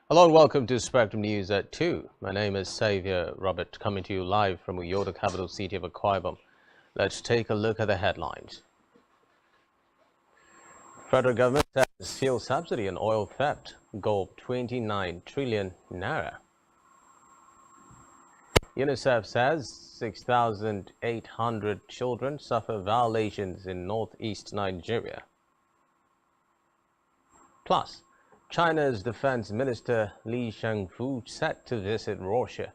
Hello and welcome to Spectrum News at 2. My name is Xavier Robert, coming to you live from Uyo, the capital city of Akwa Ibom. Let's take a look at the headlines. Federal government says fuel subsidy and oil theft go 29 trillion naira. UNICEF says 6,800 children suffer violations in northeast Nigeria. Plus, China's defense minister Li Shangfu set to visit Russia.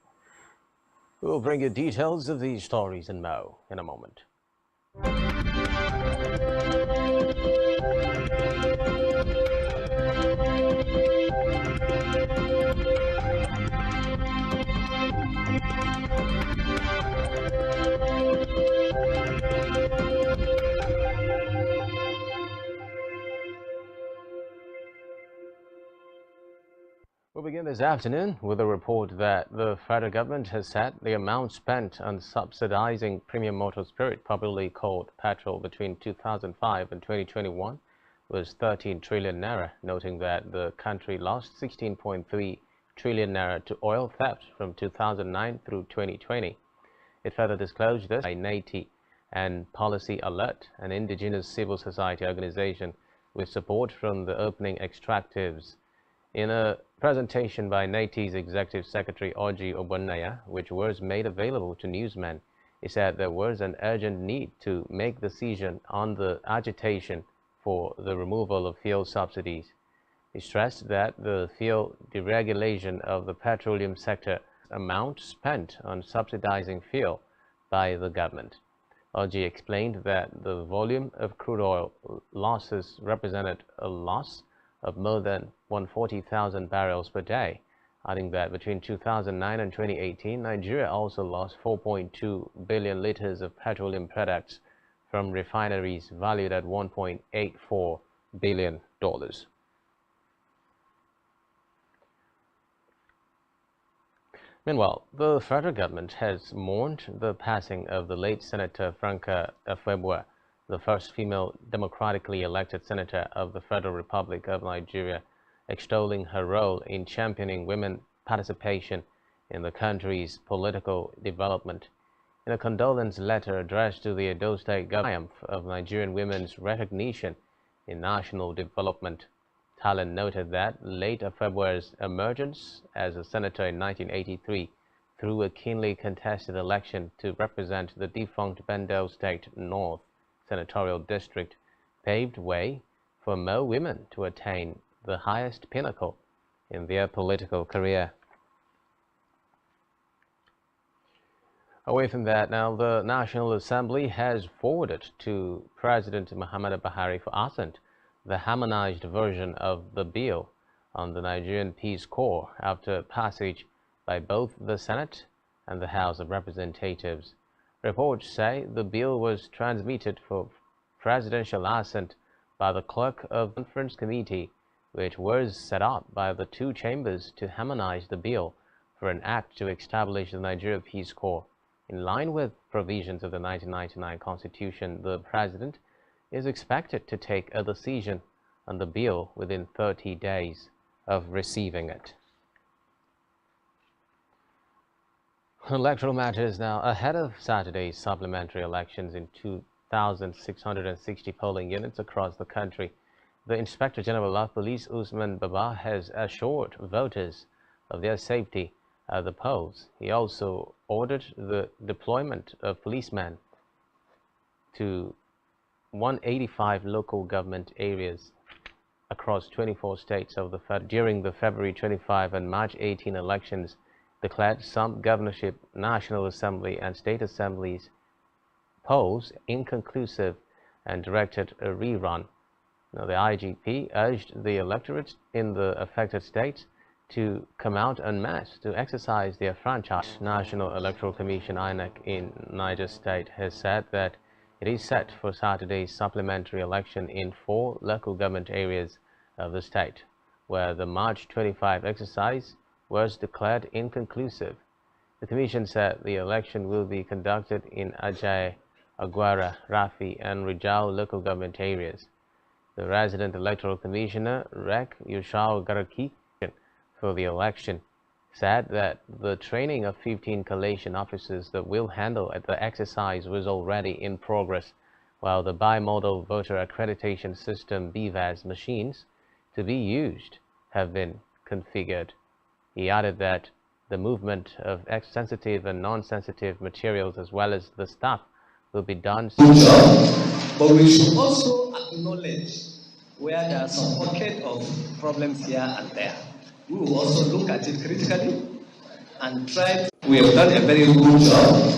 We'll bring you details of these stories and more in a moment. We'll begin this afternoon with a report that the federal government has said the amount spent on subsidizing premium motor spirit, popularly called petrol, between 2005 and 2021 was 13 trillion naira, noting that the country lost 16.3 trillion naira to oil theft from 2009 through 2020. It further disclosed this by NATI and Policy Alert, an indigenous civil society organization with support from the opening extractives. In a presentation by NATI's Executive Secretary Oji Obonaya, which was made available to newsmen, he said there was an urgent need to make decision on the agitation for the removal of fuel subsidies. He stressed that the fuel deregulation of the petroleum sector amount spent on subsidizing fuel by the government. Oji explained that the volume of crude oil losses represented a loss of more than 140,000 barrels per day, adding that between 2009 and 2018, Nigeria also lost 4.2 billion liters of petroleum products from refineries valued at $1.84 billion. Meanwhile, the federal government has mourned the passing of the late Senator Franca Efebua, the first female democratically elected senator of the Federal Republic of Nigeria, extolling her role in championing women participation in the country's political development. In a condolence letter addressed to the Edo State Government of Nigerian women's recognition in national development, Talent noted that late February's emergence as a senator in 1983 through a keenly contested election to represent the defunct Bendel State North Senatorial District paved way for more women to attain the highest pinnacle in their political career. Away from that, now the National Assembly has forwarded to President Muhammadu Buhari for assent the harmonized version of the bill on the Nigerian Peace Corps after passage by both the Senate and the House of Representatives. Reports say the bill was transmitted for presidential assent by the clerk of the conference committee, which was set up by the two chambers to harmonize the bill for an act to establish the Nigeria Peace Corps. In line with provisions of the 1999 Constitution, the president is expected to take a decision on the bill within 30 days of receiving it. Electoral matters now. Ahead of Saturday's supplementary elections in 2,660 polling units across the country, the Inspector General of Police, Usman Baba, has assured voters of their safety at the polls. He also ordered the deployment of policemen to 185 local government areas across 24 states of the Fed during the February 25 and March 18 elections, declared some governorship, National Assembly and State Assemblies polls inconclusive and directed a rerun. Now, the IGP urged the electorate in the affected states to come out en masse to exercise their franchise. National Electoral Commission (INEC) in Niger State has said that it is set for Saturday's supplementary election in 4 local government areas of the state, where the March 25 exercise was declared inconclusive. The Commission said the election will be conducted in Ajay, Aguara, Rafi, and Rijal local government areas. The resident electoral commissioner, Rek Yushao Garaki, for the election, said that the training of 15 collation officers that will handle the exercise was already in progress, while the bimodal voter accreditation system BVAS machines to be used have been configured. He added that the movement of sensitive and non-sensitive materials as well as the staff will be done. But we should also acknowledge where there are some pockets of problems here and there. We will also look at it critically and try. We have done a very good job,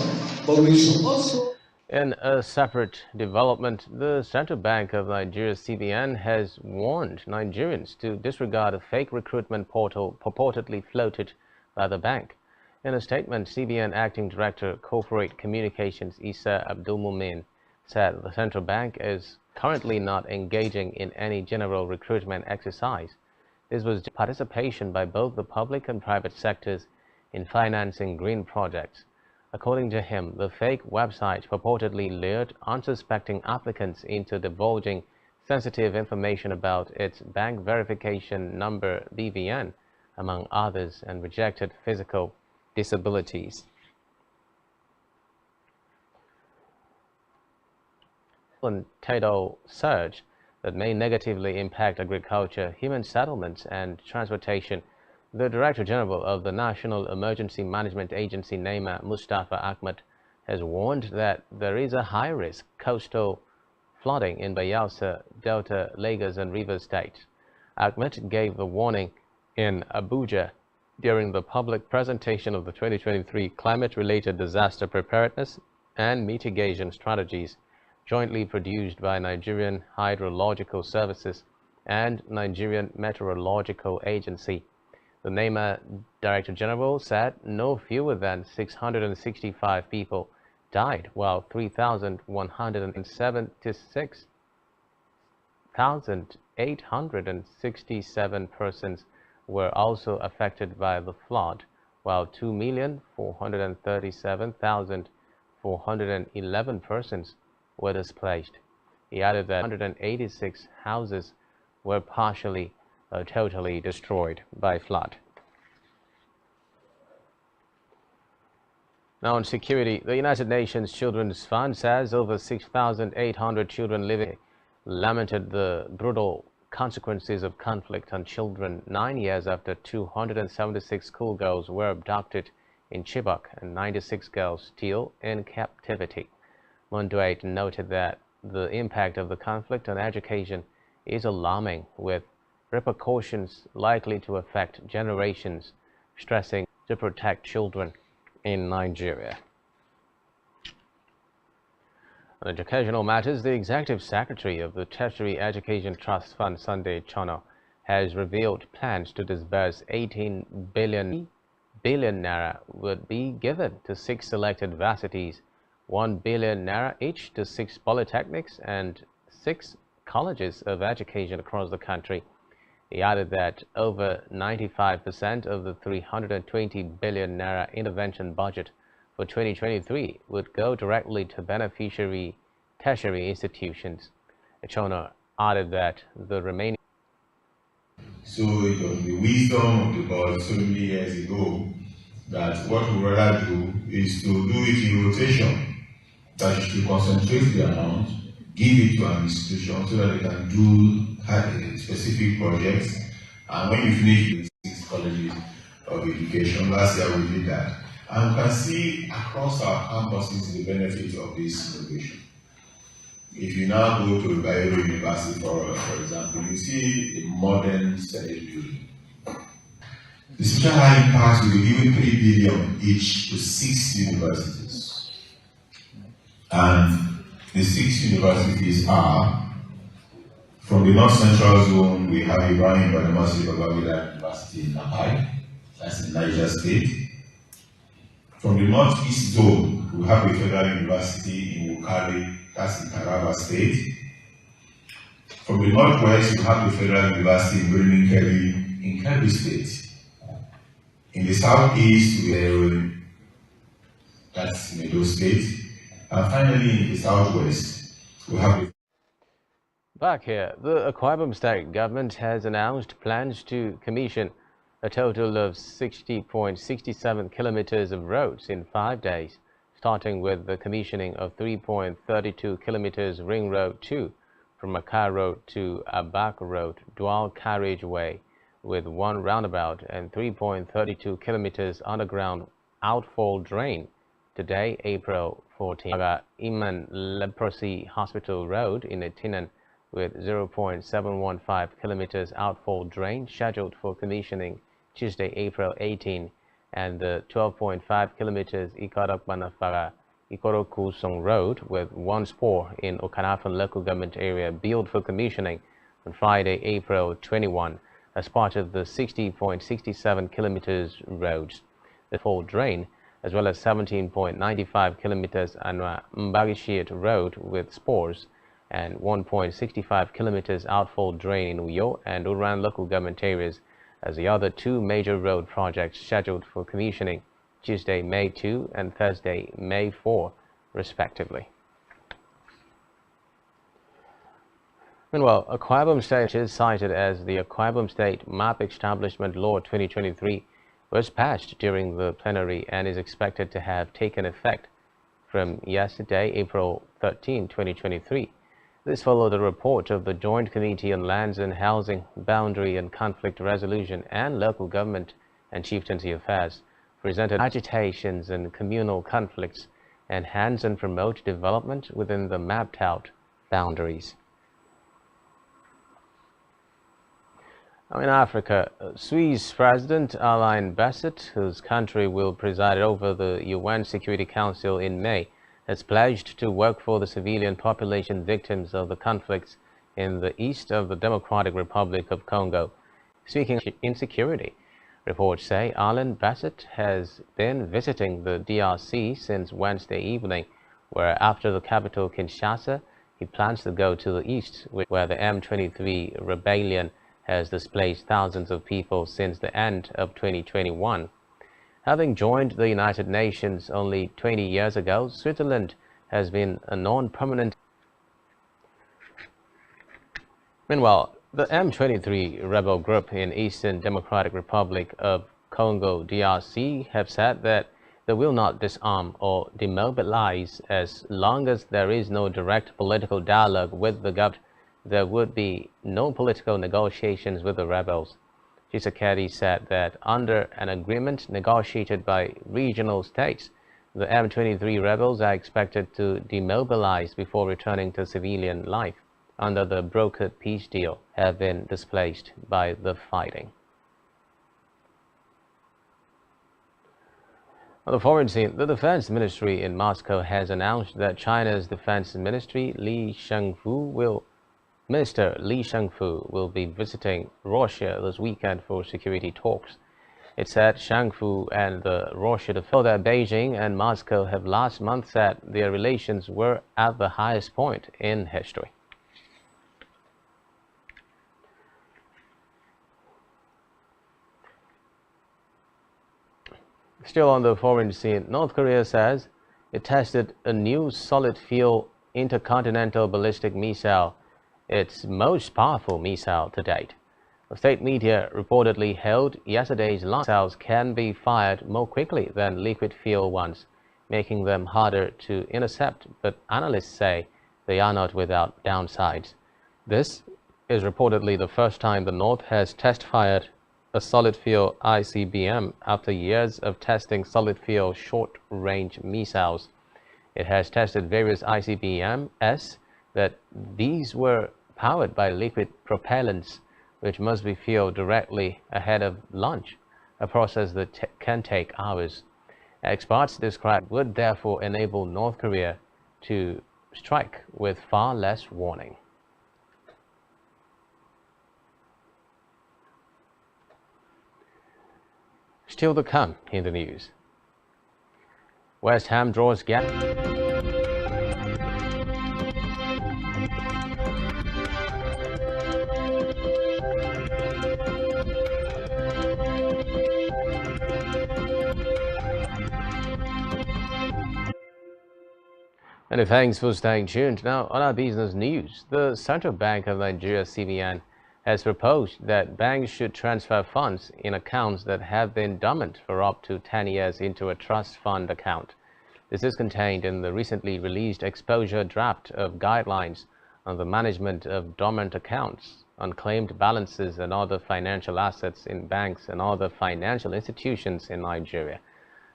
but we should also. In a separate development, the Central Bank of Nigeria (CBN) has warned Nigerians to disregard a fake recruitment portal purportedly floated by the bank. In a statement, CBN Acting Director Corporate Communications Issa Abdulmumin said the central bank is currently not engaging in any general recruitment exercise. This was participation by both the public and private sectors in financing green projects. According to him, the fake website purportedly lured unsuspecting applicants into divulging sensitive information about its bank verification number BVN, among others, and rejected physical disabilities. Tidal surge that may negatively impact agriculture, human settlements, and transportation. The Director General of the National Emergency Management Agency, NEMA, Mustafa Ahmed, has warned that there is a high-risk coastal flooding in Bayelsa, Delta, Lagos, and Rivers states. Ahmed gave the warning in Abuja during the public presentation of the 2023 Climate-Related Disaster Preparedness and Mitigation Strategies, jointly produced by Nigerian Hydrological Services and Nigerian Meteorological Agency. The NEMA Director General said no fewer than 665 people died, while 3,867 persons were also affected by the flood, while 2,437,411 persons were displaced. He added that 186 houses were partially or totally destroyed by flood. Now on security, the United Nations Children's Fund says over 6,800 children living lamented the brutal consequences of conflict on children 9 years after 276 schoolgirls were abducted in Chibok and 96 girls still in captivity. Monduate noted that the impact of the conflict on education is alarming, with repercussions likely to affect generations, stressing to protect children in Nigeria. On educational matters, the Executive Secretary of the Tertiary Education Trust Fund, Sunday Channel, has revealed plans to disburse 18 billion naira would be given to 6 selected varsities, 1 billion naira each to 6 polytechnics and 6 colleges of education across the country. He added that over 95% of the 320 billion naira intervention budget for 2023 would go directly to beneficiary tertiary institutions. Achona added that the remaining. So it was the wisdom of the God so many years ago that what we rather do is to do it in rotation. That you should concentrate the amount, give it to an institution so that they can do specific projects. And when you finish with 6 colleges of education, last year we did that. And we can see across our campuses the benefits of this innovation. If you now go to Bayero University, for example, you see a modern study building. The special high impact will be given 3 billion each to 6 universities. And the 6 universities are, from the North Central Zone, we have Ibrahim Badamasi Babangida University in Napai, that's in Niger State. From the Northeast Zone, we have a federal university in Wukari, that's in Taraba State. From the Northwest, we have the federal university in Birnin Kebbi in Kebbi State. In the Southeast, that's in Edo State. And finally, in the Southwest, we have the. Back here, the Akwa Ibom State government has announced plans to commission a total of 60.67 kilometers of roads in 5 days, starting with the commissioning of 3.32 kilometers Ring Road 2 from Accra Road to Abak Road dual carriageway with 1 roundabout and 3.32 kilometers underground outfall drain. Today, April 14, Iman Leprosy Hospital Road in Etinan with 0.715 kilometers outfall drain scheduled for commissioning Tuesday, April 18, and the 12.5 kilometers Ikarak-Banafara Ikoroku-Song Road with 1 spur in Okanafan local government area billed for commissioning on Friday, April 21, as part of the 60.67 kilometers roads. The full drain, as well as 17.95 kilometers Anwa Mbagishit Road with spurs and 1.65 kilometers outfall drain in Uyo and Uran local government areas as the other 2 major road projects scheduled for commissioning Tuesday, May 2 and Thursday, May 4, respectively. Meanwhile, Akwa Ibom State is cited as the Akwa Ibom State Map Establishment Law 2023 was passed during the plenary and is expected to have taken effect from yesterday, April 13, 2023. This followed a report of the Joint Committee on Lands and Housing, Boundary and Conflict Resolution and Local Government and Chieftaincy Affairs, presented agitations and communal conflicts, enhance and promote development within the mapped-out boundaries. Now in Africa, Swiss President Alain Berset, whose country will preside over the UN Security Council in May, has pledged to work for the civilian population victims of the conflicts in the east of the Democratic Republic of Congo. Speaking of insecurity, reports say Alain Berset has been visiting the DRC since Wednesday evening, where after the capital Kinshasa, he plans to go to the east, where the M23 rebellion has displaced thousands of people since the end of 2021. Having joined the United Nations only 20 years ago, Switzerland has been a non-permanent. Meanwhile, the M23 rebel group in Eastern Democratic Republic of Congo, DRC, have said that they will not disarm or demobilize as long as there is no direct political dialogue with the Govt. There would be no political negotiations with the rebels. Tshisekedi said that under an agreement negotiated by regional states, the M23 rebels are expected to demobilize before returning to civilian life under the brokered peace deal, have been displaced by the fighting. On the foreign scene, the Defense Ministry in Moscow has announced that China's Defense Minister Minister Li Shangfu will be visiting Russia this weekend for security talks. It said Shangfu and the Russia official that Beijing and Moscow have last month said their relations were at the highest point in history. Still on the foreign scene, North Korea says it tested a new solid-fuel intercontinental ballistic missile, its most powerful missile to date. The state media reportedly held yesterday's missiles can be fired more quickly than liquid-fuel ones, making them harder to intercept, but analysts say they are not without downsides. This is reportedly the first time the North has test-fired a solid-fuel ICBM after years of testing solid-fuel short-range missiles. It has tested various ICBMs that these were powered by liquid propellants, which must be fueled directly ahead of launch, a process that can take hours. Experts describe would therefore enable North Korea to strike with far less warning. Still to come in the news. West Ham draws gap. Many thanks for staying tuned. Now, on our business news, the Central Bank of Nigeria, CBN, has proposed that banks should transfer funds in accounts that have been dormant for up to 10 years into a trust fund account. This is contained in the recently released exposure draft of guidelines on the management of dormant accounts, unclaimed balances and other financial assets in banks and other financial institutions in Nigeria.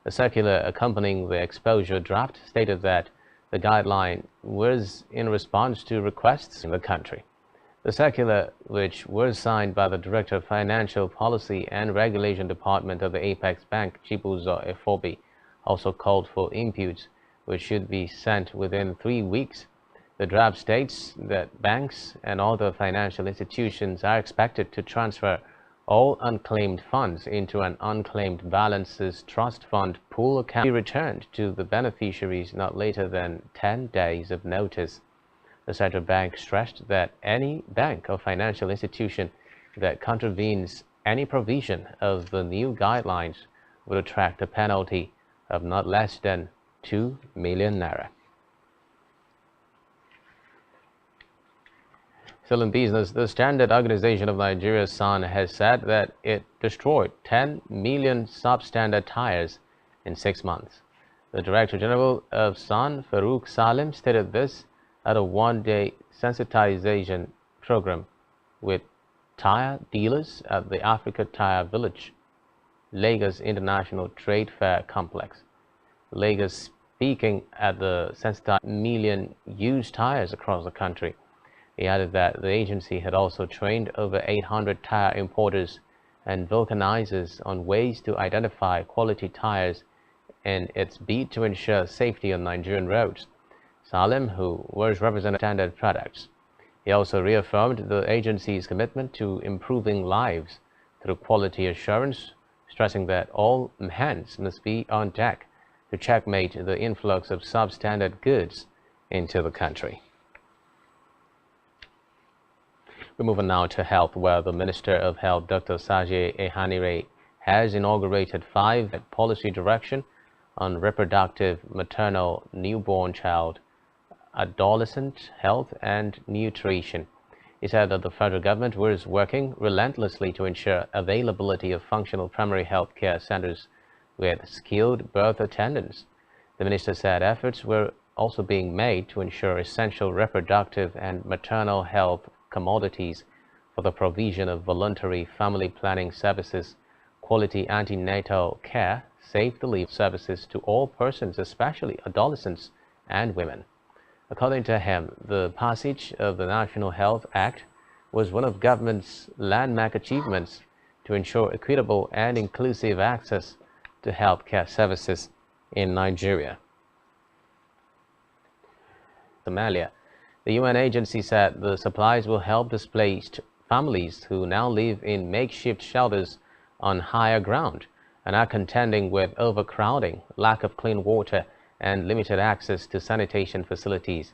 A circular accompanying the exposure draft stated that the guideline was in response to requests in the country. The circular, which was signed by the Director of Financial Policy and Regulation Department of the Apex Bank, Chibuzo Efobi, also called for inputs, which should be sent within 3 weeks. The draft states that banks and other financial institutions are expected to transfer all unclaimed funds into an unclaimed balances trust fund pool account be returned to the beneficiaries not later than 10 days of notice. The central bank stressed that any bank or financial institution that contravenes any provision of the new guidelines would attract a penalty of not less than 2 million naira. Still in business, the Standard Organization of Nigeria, SAN, has said that it destroyed 10 million substandard tires in 6 months. The Director General of SAN, Farouk Salim, stated this at a one-day sensitization program with tire dealers at the Africa Tire Village, Lagos International Trade Fair Complex. Lagos speaking at the sensitized million used tires across the country. He added that the agency had also trained over 800 tire importers and vulcanizers on ways to identify quality tires in its bid to ensure safety on Nigerian roads. Salim, who was representing standard products, he also reaffirmed the agency's commitment to improving lives through quality assurance, stressing that all hands must be on deck to checkmate the influx of substandard goods into the country. We move on now to health, where the Minister of Health, Dr. Saje Ehanire, has inaugurated 5 policy direction on reproductive, maternal, newborn child, adolescent health and nutrition. He said that the federal government was working relentlessly to ensure availability of functional primary health care centers with skilled birth attendants. The minister said efforts were also being made to ensure essential reproductive and maternal health commodities for the provision of voluntary family planning services, quality antenatal care, safe delivery services to all persons, especially adolescents and women. According to him, the passage of the National Health Act was one of government's landmark achievements to ensure equitable and inclusive access to health care services in Nigeria. Somalia. The UN agency said the supplies will help displaced families who now live in makeshift shelters on higher ground and are contending with overcrowding, lack of clean water, and limited access to sanitation facilities.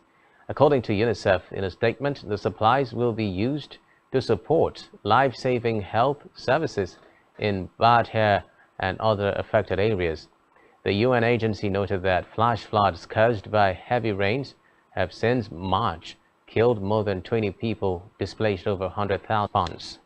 According to UNICEF, in a statement, the supplies will be used to support life-saving health services in Badher and other affected areas. The UN agency noted that flash floods caused by heavy rains have since March killed more than 20 people, displaced over 100,000 tons.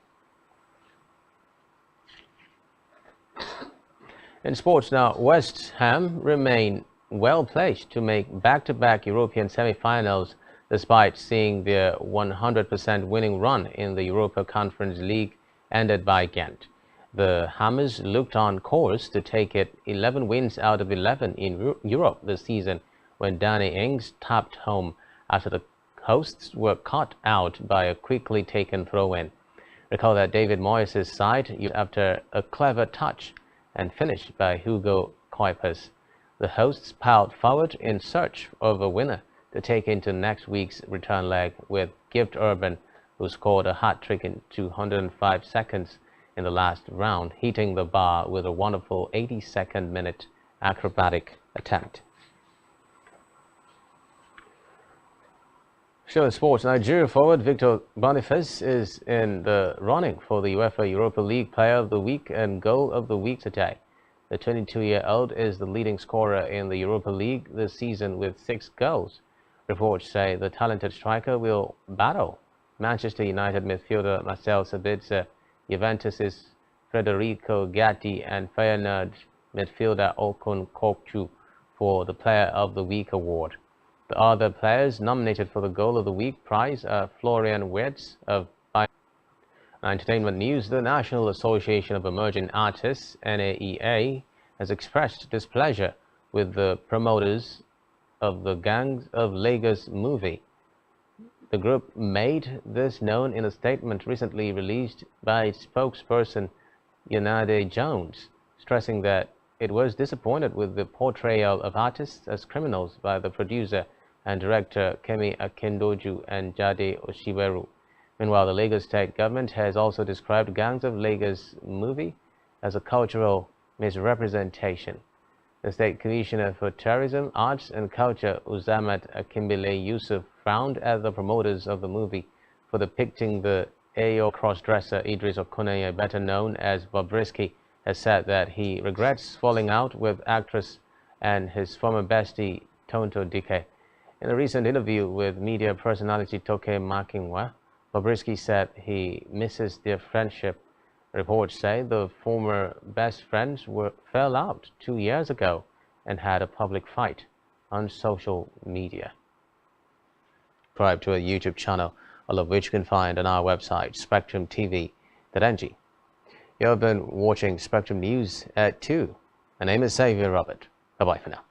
In sports now, West Ham remain well-placed to make back-to-back European semi-finals despite seeing their 100% winning run in the Europa Conference League ended by Ghent. The Hammers looked on course to take it 11 wins out of 11 in Europe this season when Danny Ings tapped home after the hosts were caught out by a quickly taken throw-in. Recall that David Moyes' side after a clever touch and finished by Hugo Kuipers. The hosts piled forward in search of a winner to take into next week's return leg with Govt Urban, who scored a hat-trick in 205 seconds in the last round, hitting the bar with a wonderful 82nd minute acrobatic attempt. Still in sports, Nigeria forward Victor Boniface is in the running for the UEFA Europa League Player of the Week and Goal of the Week today. The 22-year-old is the leading scorer in the Europa League this season with 6 goals. Reports say the talented striker will battle Manchester United midfielder Marcel Sabitzer, Juventus's Federico Gatti, and Feyenoord midfielder Okun Kokcu for the Player of the Week award. The other players nominated for the Goal of the Week prize are Florian Wirtz of Entertainment news. The National Association of Emerging Artists, NAEA, has expressed displeasure with the promoters of the Gangs of Lagos movie. The group made this known in a statement recently released by its spokesperson Yanade Jones, stressing that it was disappointed with the portrayal of artists as criminals by the producer and director Kemi Akindoju and Jade Oshiweru. Meanwhile, the Lagos state government has also described Gangs of Lagos movie as a cultural misrepresentation. The State Commissioner for Tourism, Arts and Culture, Uzamat Akimbile Yusuf, frowned at the promoters of the movie for depicting the Ayo crossdresser. Idris Okuneye, better known as Bobrisky, has said that he regrets falling out with actress and his former bestie Tonto Dike. In a recent interview with media personality Toke Makinwa, Bobrisky said he misses their friendship. Reports say the former best friends fell out 2 years ago and had a public fight on social media. Subscribe to our YouTube channel, all of which you can find on our website, spectrumtv.ng. You have been watching Spectrum News at 2. My name is Xavier Robert. Bye-bye for now.